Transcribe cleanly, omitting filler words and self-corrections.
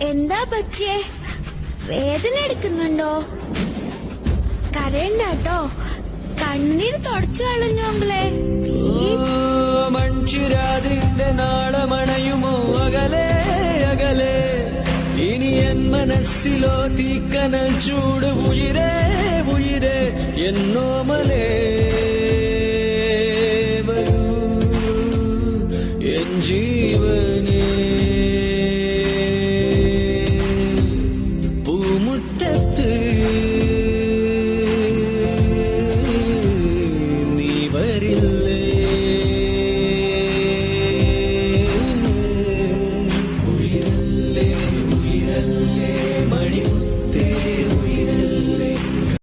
എന്താ പറ്റിയേ? വേദന എടുക്കുന്നുണ്ടോ? കരയണ്ടാട്ടോ, കണ്ണീര് തുടച്ചു കളഞ്ഞു അങ്ങളെ. മൺചിരാതിന്റെ നാളമണയുമോ അകലെ അകലെ, ഇനി എൻ മനസ്സിലോ തീക്കനൽ ചൂട് ഉയിരേ ഉയിരേ എന്നോമലേ.